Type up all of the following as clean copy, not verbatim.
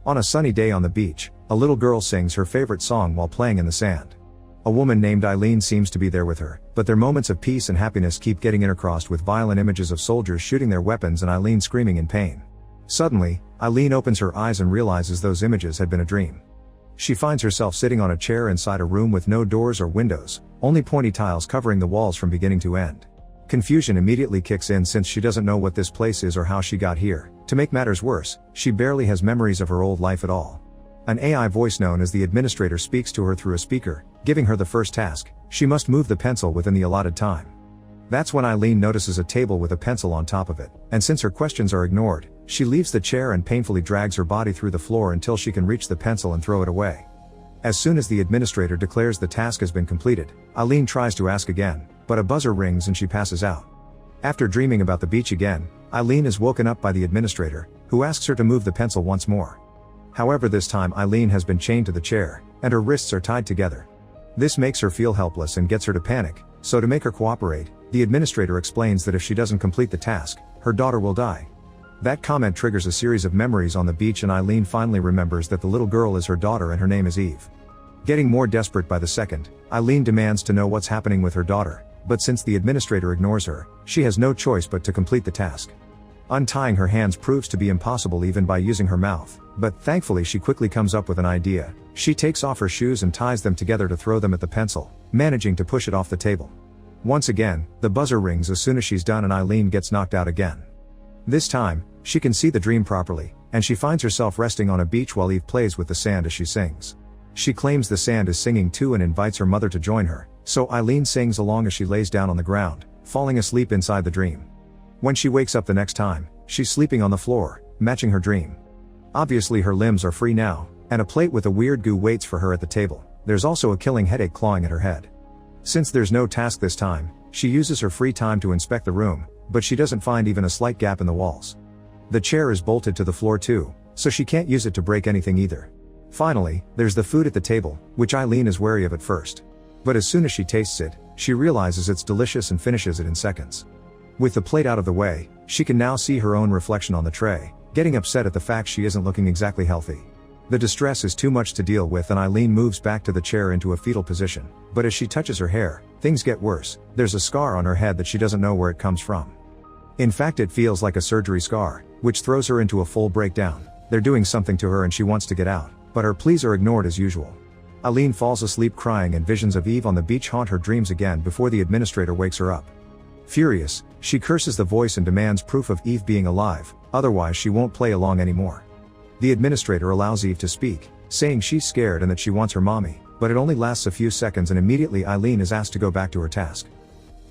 On a sunny day on the beach, a little girl sings her favorite song while playing in the sand. A woman named Eileen seems to be there with her, but their moments of peace and happiness keep getting intercrossed with violent images of soldiers shooting their weapons and Eileen screaming in pain. Suddenly, Eileen opens her eyes and realizes those images had been a dream. She finds herself sitting on a chair inside a room with no doors or windows, only pointy tiles covering the walls from beginning to end. Confusion immediately kicks in since she doesn't know what this place is or how she got here. To make matters worse, she barely has memories of her old life at all. An AI voice known as the administrator speaks to her through a speaker, giving her the first task: she must move the pencil within the allotted time. That's when Eileen notices a table with a pencil on top of it, and since her questions are ignored, she leaves the chair and painfully drags her body through the floor until she can reach the pencil and throw it away. As soon as the administrator declares the task has been completed, Eileen tries to ask again, but a buzzer rings and she passes out. After dreaming about the beach again, Eileen is woken up by the administrator, who asks her to move the pencil once more. However, this time Eileen has been chained to the chair, and her wrists are tied together. This makes her feel helpless and gets her to panic, so to make her cooperate, the administrator explains that if she doesn't complete the task, her daughter will die. That comment triggers a series of memories on the beach and Eileen finally remembers that the little girl is her daughter and her name is Eve. Getting more desperate by the second, Eileen demands to know what's happening with her daughter, but since the administrator ignores her, she has no choice but to complete the task. Untying her hands proves to be impossible even by using her mouth, but thankfully she quickly comes up with an idea. She takes off her shoes and ties them together to throw them at the pencil, managing to push it off the table. Once again, the buzzer rings as soon as she's done and Eileen gets knocked out again. This time, she can see the dream properly, and she finds herself resting on a beach while Eve plays with the sand as she sings. She claims the sand is singing too and invites her mother to join her, so Eileen sings along as she lays down on the ground, falling asleep inside the dream. When she wakes up the next time, she's sleeping on the floor, matching her dream. Obviously her limbs are free now, and a plate with a weird goo waits for her at the table. There's also a killing headache clawing at her head. Since there's no task this time, she uses her free time to inspect the room, but she doesn't find even a slight gap in the walls. The chair is bolted to the floor too, so she can't use it to break anything either. Finally, there's the food at the table, which Eileen is wary of at first. But as soon as she tastes it, she realizes it's delicious and finishes it in seconds. With the plate out of the way, she can now see her own reflection on the tray, getting upset at the fact she isn't looking exactly healthy. The distress is too much to deal with and Eileen moves back to the chair into a fetal position, but as she touches her hair, things get worse. There's a scar on her head that she doesn't know where it comes from. In fact, it feels like a surgery scar, which throws her into a full breakdown. They're doing something to her and she wants to get out, but her pleas are ignored as usual. Eileen falls asleep crying and visions of Eve on the beach haunt her dreams again before the administrator wakes her up. Furious, she curses the voice and demands proof of Eve being alive, otherwise she won't play along anymore. The administrator allows Eve to speak, saying she's scared and that she wants her mommy, but it only lasts a few seconds and immediately Eileen is asked to go back to her task.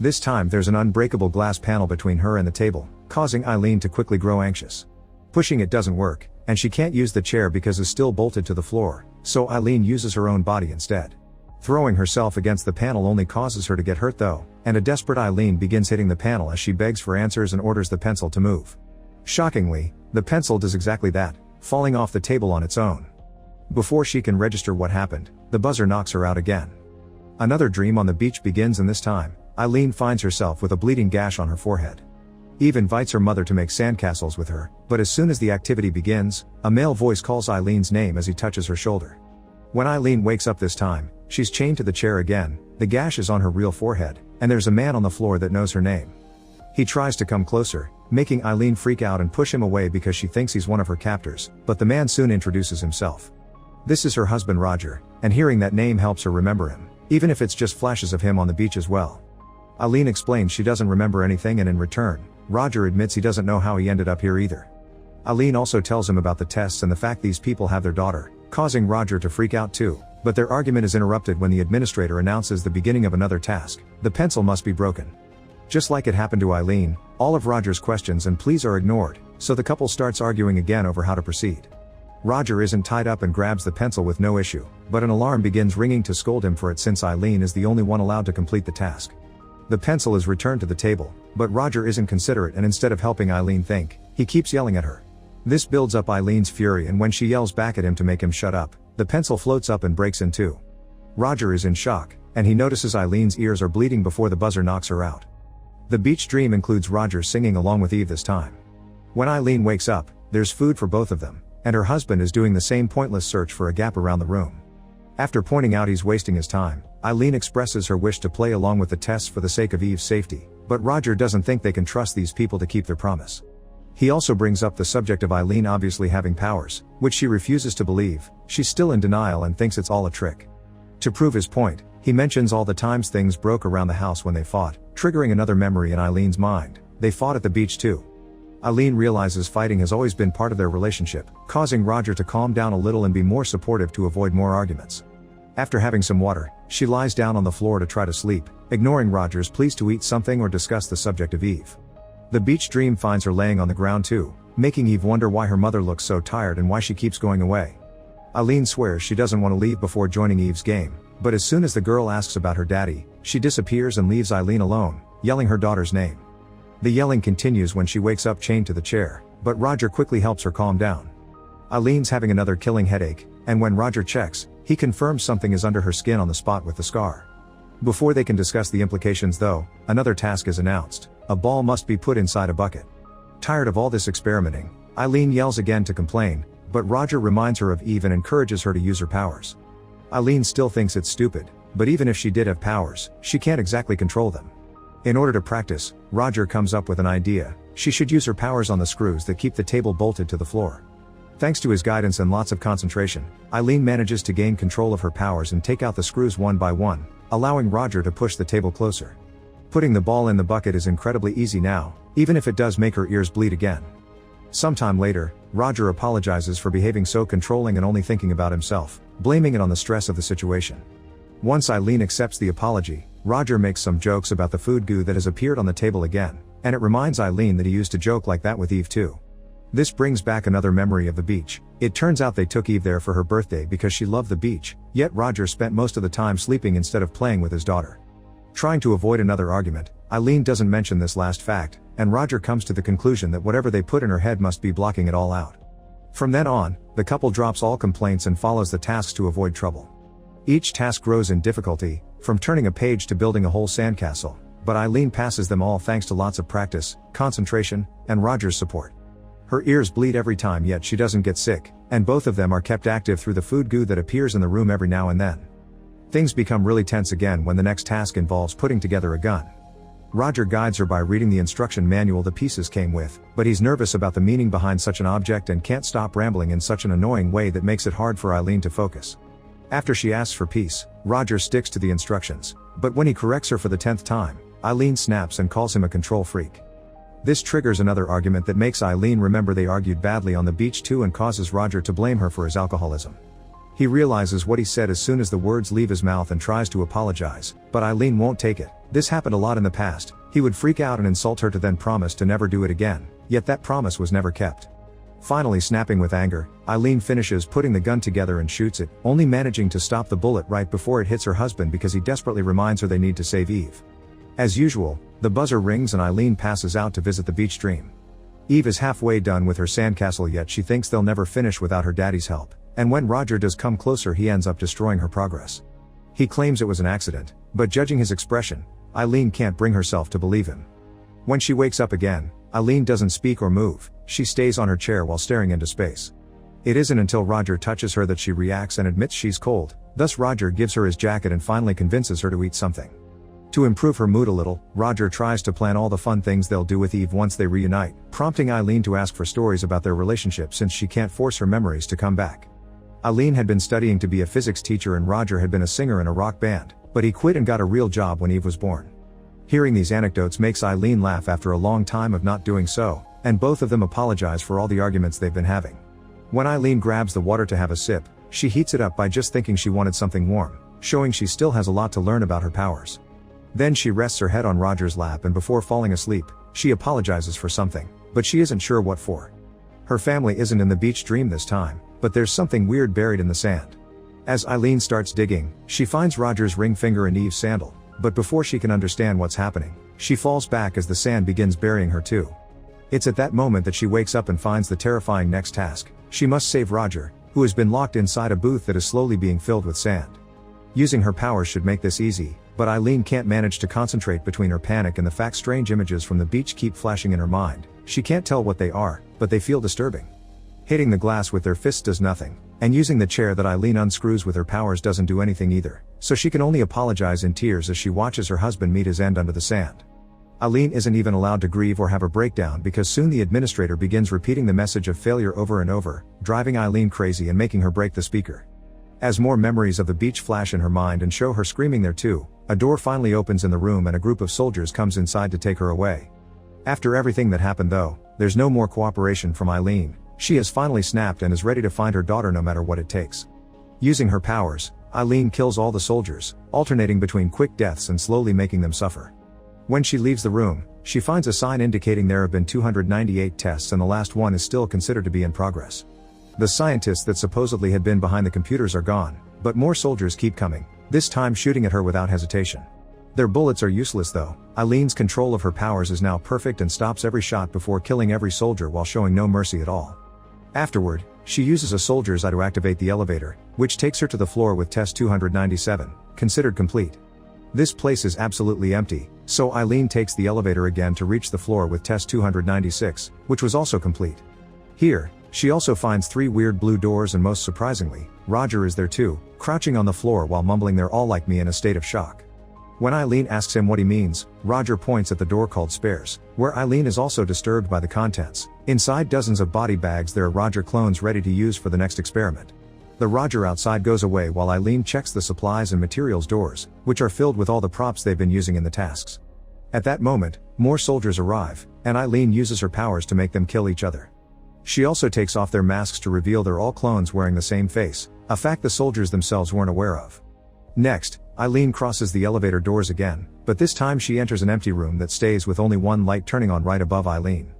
This time there's an unbreakable glass panel between her and the table, causing Eileen to quickly grow anxious. Pushing it doesn't work, and she can't use the chair because it's still bolted to the floor, so Eileen uses her own body instead. Throwing herself against the panel only causes her to get hurt though, and a desperate Eileen begins hitting the panel as she begs for answers and orders the pencil to move. Shockingly, the pencil does exactly that, falling off the table on its own. Before she can register what happened, the buzzer knocks her out again. Another dream on the beach begins and this time, Eileen finds herself with a bleeding gash on her forehead. Eve invites her mother to make sandcastles with her, but as soon as the activity begins, a male voice calls Eileen's name as he touches her shoulder. When Eileen wakes up this time, she's chained to the chair again, the gash is on her real forehead, and there's a man on the floor that knows her name. He tries to come closer, making Eileen freak out and push him away because she thinks he's one of her captors, but the man soon introduces himself. This is her husband Roger, and hearing that name helps her remember him, even if it's just flashes of him on the beach as well. Eileen explains she doesn't remember anything and in return, Roger admits he doesn't know how he ended up here either. Eileen also tells him about the tests and the fact these people have their daughter, causing Roger to freak out too, but their argument is interrupted when the administrator announces the beginning of another task: the pencil must be broken. Just like it happened to Eileen, all of Roger's questions and pleas are ignored, so the couple starts arguing again over how to proceed. Roger isn't tied up and grabs the pencil with no issue, but an alarm begins ringing to scold him for it since Eileen is the only one allowed to complete the task. The pencil is returned to the table, but Roger isn't considerate and instead of helping Eileen think, he keeps yelling at her. This builds up Eileen's fury and when she yells back at him to make him shut up, the pencil floats up and breaks in two. Roger is in shock, and he notices Eileen's ears are bleeding before the buzzer knocks her out. The beach dream includes Roger singing along with Eve this time. When Eileen wakes up, there's food for both of them, and her husband is doing the same pointless search for a gap around the room. After pointing out he's wasting his time, Eileen expresses her wish to play along with the tests for the sake of Eve's safety, but Roger doesn't think they can trust these people to keep their promise. He also brings up the subject of Eileen obviously having powers, which she refuses to believe. She's still in denial and thinks it's all a trick. To prove his point, he mentions all the times things broke around the house when they fought, triggering another memory in Eileen's mind. They fought at the beach too. Eileen realizes fighting has always been part of their relationship, causing Roger to calm down a little and be more supportive to avoid more arguments. After having some water, she lies down on the floor to try to sleep, ignoring Roger's pleas to eat something or discuss the subject of Eve. The beach dream finds her laying on the ground too, making Eve wonder why her mother looks so tired and why she keeps going away. Eileen swears she doesn't want to leave before joining Eve's game, but as soon as the girl asks about her daddy, she disappears and leaves Eileen alone, yelling her daughter's name. The yelling continues when she wakes up chained to the chair, but Roger quickly helps her calm down. Eileen's having another killing headache, and when Roger checks, he confirms something is under her skin on the spot with the scar. Before they can discuss the implications though, another task is announced. A ball must be put inside a bucket. Tired of all this experimenting, Eileen yells again to complain, but Roger reminds her of Eve and encourages her to use her powers. Eileen still thinks it's stupid, but even if she did have powers, she can't exactly control them. In order to practice, Roger comes up with an idea. She should use her powers on the screws that keep the table bolted to the floor. Thanks to his guidance and lots of concentration, Eileen manages to gain control of her powers and take out the screws one by one, allowing Roger to push the table closer. Putting the ball in the bucket is incredibly easy now, even if it does make her ears bleed again. Sometime later, Roger apologizes for behaving so controlling and only thinking about himself, blaming it on the stress of the situation. Once Eileen accepts the apology, Roger makes some jokes about the food goo that has appeared on the table again, and it reminds Eileen that he used to joke like that with Eve too. This brings back another memory of the beach. It turns out they took Eve there for her birthday because she loved the beach, yet Roger spent most of the time sleeping instead of playing with his daughter. Trying to avoid another argument, Eileen doesn't mention this last fact, and Roger comes to the conclusion that whatever they put in her head must be blocking it all out. From then on, the couple drops all complaints and follows the tasks to avoid trouble. Each task grows in difficulty, from turning a page to building a whole sandcastle, but Eileen passes them all thanks to lots of practice, concentration, and Roger's support. Her ears bleed every time yet she doesn't get sick, and both of them are kept active through the food goo that appears in the room every now and then. Things become really tense again when the next task involves putting together a gun. Roger guides her by reading the instruction manual the pieces came with, but he's nervous about the meaning behind such an object and can't stop rambling in such an annoying way that makes it hard for Eileen to focus. After she asks for peace, Roger sticks to the instructions, but when he corrects her for the 10th time, Eileen snaps and calls him a control freak. This triggers another argument that makes Eileen remember they argued badly on the beach too and causes Roger to blame her for his alcoholism. He realizes what he said as soon as the words leave his mouth and tries to apologize, but Eileen won't take it. This happened a lot in the past. He would freak out and insult her to then promise to never do it again, yet that promise was never kept. Finally snapping with anger, Eileen finishes putting the gun together and shoots it, only managing to stop the bullet right before it hits her husband because he desperately reminds her they need to save Eve. As usual, the buzzer rings and Eileen passes out to visit the beach dream. Eve is halfway done with her sandcastle yet she thinks they'll never finish without her daddy's help. And when Roger does come closer he ends up destroying her progress. He claims it was an accident, but judging his expression, Eileen can't bring herself to believe him. When she wakes up again, Eileen doesn't speak or move, she stays on her chair while staring into space. It isn't until Roger touches her that she reacts and admits she's cold, thus Roger gives her his jacket and finally convinces her to eat something. To improve her mood a little, Roger tries to plan all the fun things they'll do with Eve once they reunite, prompting Eileen to ask for stories about their relationship since she can't force her memories to come back. Eileen had been studying to be a physics teacher and Roger had been a singer in a rock band, but he quit and got a real job when Eve was born. Hearing these anecdotes makes Eileen laugh after a long time of not doing so, and both of them apologize for all the arguments they've been having. When Eileen grabs the water to have a sip, she heats it up by just thinking she wanted something warm, showing she still has a lot to learn about her powers. Then she rests her head on Roger's lap and before falling asleep, she apologizes for something, but she isn't sure what for. Her family isn't in the beach dream this time, but there's something weird buried in the sand. As Eileen starts digging, she finds Roger's ring finger and Eve's sandal, but before she can understand what's happening, she falls back as the sand begins burying her too. It's at that moment that she wakes up and finds the terrifying next task. She must save Roger, who has been locked inside a booth that is slowly being filled with sand. Using her powers should make this easy, but Eileen can't manage to concentrate between her panic and the fact strange images from the beach keep flashing in her mind. She can't tell what they are, but they feel disturbing. Hitting the glass with their fists does nothing, and using the chair that Eileen unscrews with her powers doesn't do anything either, so she can only apologize in tears as she watches her husband meet his end under the sand. Eileen isn't even allowed to grieve or have a breakdown because soon the administrator begins repeating the message of failure over and over, driving Eileen crazy and making her break the speaker. As more memories of the beach flash in her mind and show her screaming there too, a door finally opens in the room and a group of soldiers comes inside to take her away. After everything that happened though, there's no more cooperation from Eileen. She has finally snapped and is ready to find her daughter no matter what it takes. Using her powers, Eileen kills all the soldiers, alternating between quick deaths and slowly making them suffer. When she leaves the room, she finds a sign indicating there have been 298 tests and the last one is still considered to be in progress. The scientists that supposedly had been behind the computers are gone, but more soldiers keep coming, this time shooting at her without hesitation. Their bullets are useless though. Eileen's control of her powers is now perfect and stops every shot before killing every soldier while showing no mercy at all. Afterward, she uses a soldier's eye to activate the elevator, which takes her to the floor with test 297, considered complete. This place is absolutely empty, so Eileen takes the elevator again to reach the floor with test 296, which was also complete. Here, she also finds 3 weird blue doors and most surprisingly, Roger is there too, crouching on the floor while mumbling "They're all like me" in a state of shock. When Eileen asks him what he means, Roger points at the door called spares, where Eileen is also disturbed by the contents. Inside dozens of body bags there are Roger clones ready to use for the next experiment. The Roger outside goes away while Eileen checks the supplies and materials doors, which are filled with all the props they've been using in the tasks. At that moment, more soldiers arrive, and Eileen uses her powers to make them kill each other. She also takes off their masks to reveal they're all clones wearing the same face, a fact the soldiers themselves weren't aware of. Next, Eileen crosses the elevator doors again, but this time she enters an empty room that stays with only one light turning on right above Eileen.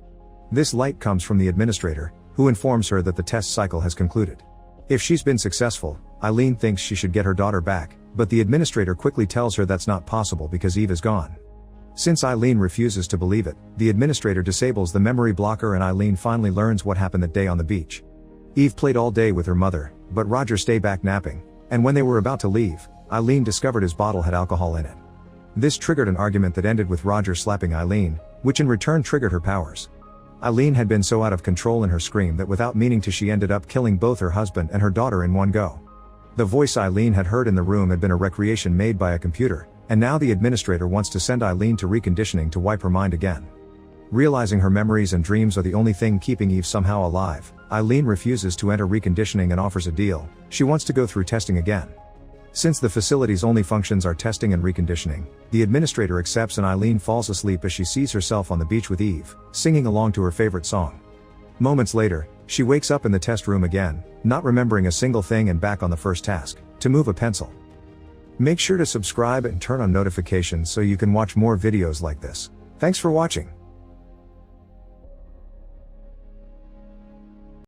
This light comes from the administrator, who informs her that the test cycle has concluded. If she's been successful, Eileen thinks she should get her daughter back, but the administrator quickly tells her that's not possible because Eve is gone. Since Eileen refuses to believe it, the administrator disables the memory blocker and Eileen finally learns what happened that day on the beach. Eve played all day with her mother, but Roger stayed back napping, and when they were about to leave, Eileen discovered his bottle had alcohol in it. This triggered an argument that ended with Roger slapping Eileen, which in return triggered her powers. Eileen had been so out of control in her scream that without meaning to she ended up killing both her husband and her daughter in one go. The voice Eileen had heard in the room had been a recreation made by a computer, and now the administrator wants to send Eileen to reconditioning to wipe her mind again. Realizing her memories and dreams are the only thing keeping Eve somehow alive, Eileen refuses to enter reconditioning and offers a deal. She wants to go through testing again. Since the facility's only functions are testing and reconditioning, the administrator accepts and Eileen falls asleep as she sees herself on the beach with Eve, singing along to her favorite song. Moments later, she wakes up in the test room again, not remembering a single thing and back on the first task, to move a pencil. Make sure to subscribe and turn on notifications so you can watch more videos like this. Thanks for watching.